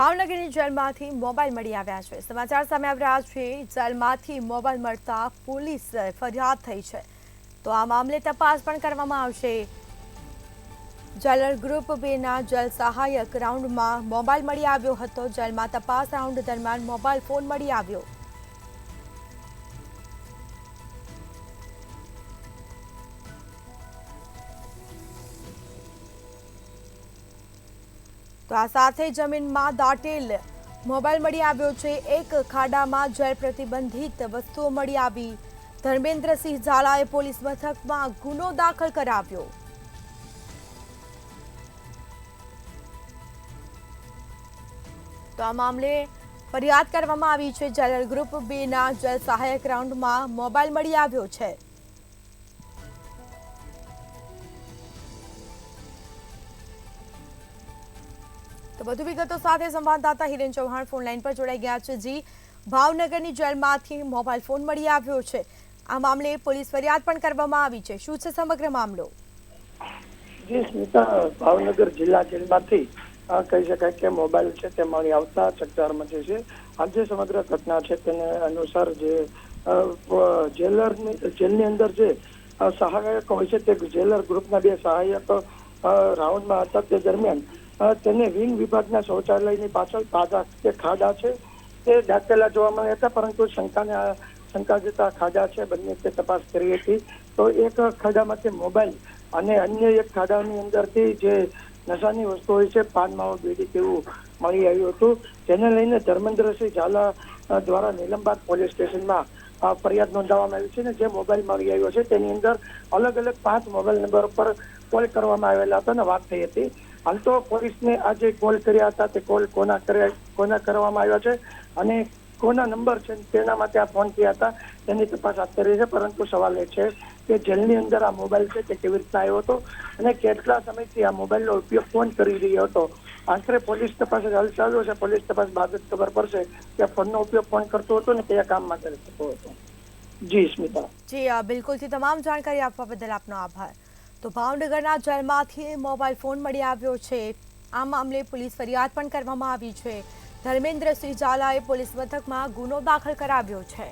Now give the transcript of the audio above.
ભાવનગરની જેલમાંથી મોબાઈલ મળી આવ્યા છે। સમાચાર સામે આવી રહ્યા છે। જેલમાંથી મોબાઈલ મળતા પોલીસ ફરિયાદ થઈ છે, તો આ મામલે તપાસ પણ કરવામાં આવશે। જેલર ગ્રુપ 2ના જેલ સહાયક રાઉન્ડમાં મોબાઈલ મળી આવ્યો હતો। જેલમાં તપાસ રાઉન્ડ દરમિયાન મોબાઈલ ફોન મળી આવ્યો। તો આ સાથે જમીનમાં દાટેલ મોબાઈલ મળી આવ્યો છે। એક ખાડામાં જેલ પ્રતિબંધિત વસ્તુઓ મળી આવી। ધર્મેન્દ્રસિંહ ઝાલાએ પોલીસ મથકમાં ગુનો દાખલ કરાવ્યો। તો આ મામલે ફરિયાદ કરવામાં આવી છે। જેલર ગ્રુપ 2ના જેલ સહાયક રાઉન્ડમાં મોબાઈલ મળી આવ્યો છે। તો વધુ વિગતો સાથે સંવાદદાતા હિરેન ચૌહાણ ફોન લાઈન પર જોડાઈ ગયા છે। જી, ભાવનગરની જેલમાંથી મોબાઈલ ફોન મળી આવ્યો છે। આ મામલે પોલીસ ફરિયાદ પણ કરવામાં આવી છે। શું છે સમગ્ર મામલો? જી સ્મિતા, ભાવનગર જિલ્લા જેલમાંથી કહી શકાય કે મોબાઈલ છે તે મળી આવતા ચકચાર મચી છે। આ જે સમગ્ર ઘટના છે તેને અનુસાર જે જેલની અંદર જે સહાયક હોય છે તે જેલર ગ્રુપના 2 સહાયક રાઉન્ડમાં હતા। તે દરમિયાન તેને વિંગ વિભાગના શૌચાલયની પાછળ ખાડા છે તે દાટેલા જોવા મળ્યા હતા, પરંતુ શંકા જતા ખાડા છે બંને તે તપાસ કરી હતી। તો એક ખાડામાંથી મોબાઈલ અને અન્ય એક ખાડાની અંદરથી જે નશાની વસ્તુ હોય છે, પાન માવો બીડી તેવું મળી આવ્યું હતું। જેને લઈને ધર્મેન્દ્રસિંહ ઝાલા દ્વારા નીલમબાગ પોલીસ સ્ટેશનમાં ફરિયાદ નોંધાવવામાં આવી છે। ને જે મોબાઈલ મળી આવ્યો છે તેની અંદર અલગ અલગ 5 મોબાઈલ નંબર પર કોલ કરવામાં આવેલા હતા અને વાત થઈ હતી। હાલ તો પોલીસને આ જે કોલ કર્યા હતા તે કોલ કોના કરવામાં આવ્યા છે અને કોના નંબર છે તેના માટે આ ફોન થયા હતા તેની તપાસ હાથ ધરી છે। પરંતુ સવાલ એ છે કે જેલની અંદર આ મોબાઈલ છે તે કેવી રીતના આવ્યો હતો અને કેટલા સમયથી આ મોબાઈલનો ઉપયોગ કોણ કરી રહ્યો હતો। આખરે પોલીસ તપાસ હાલ ચાલુ છે। પોલીસ તપાસ બાદ જ ખબર પડશે કે ફોનનો ઉપયોગ કોણ કરતો હતો ને કયા કામ માટે કરતો હતો। જી સ્મિતા। જી બિલકુલથી તમામ જાણકારી આપવા બદલ આપનો આભાર। તો ભાવનગરના જેલમાંથી મોબાઈલ ફોન મળી આવ્યો છે। આ મામલે પોલીસ ફરિયાદ પણ કરવામાં આવી છે। ધર્મેન્દ્રસિંહ ઝાલાએ પોલીસ મથકમાં ગુનો દાખલ કરાવ્યો છે।